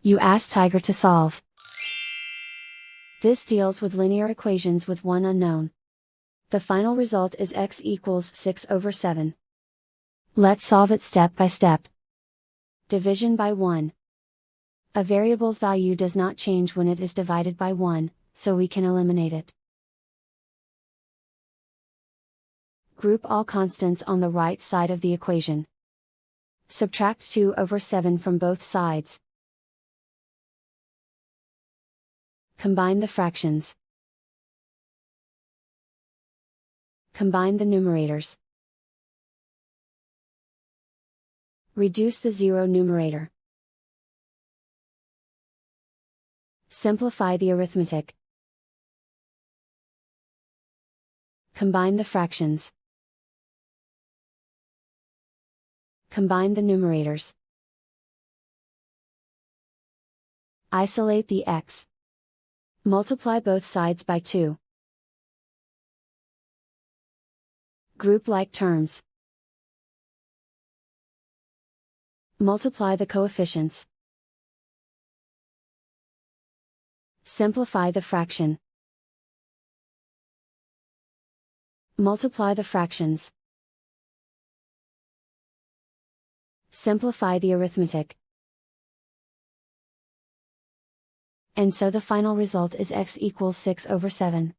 You ask Tiger to solve. This deals with linear equations with one unknown. The final result is x equals 6/7. Let's solve it step by step. Division by 1. A variable's value does not change when it is divided by 1, so we can eliminate it. Group all constants on the right side of the equation. Subtract 2/7 from both sides. Combine the fractions. Combine the numerators. Reduce the zero numerator. Simplify the arithmetic. Combine the fractions. Combine the numerators. Isolate the x. Multiply both sides by 2. Group like terms. Multiply the coefficients. Simplify the fraction. Multiply the fractions. Simplify the arithmetic. And so the final result is x equals 6/7.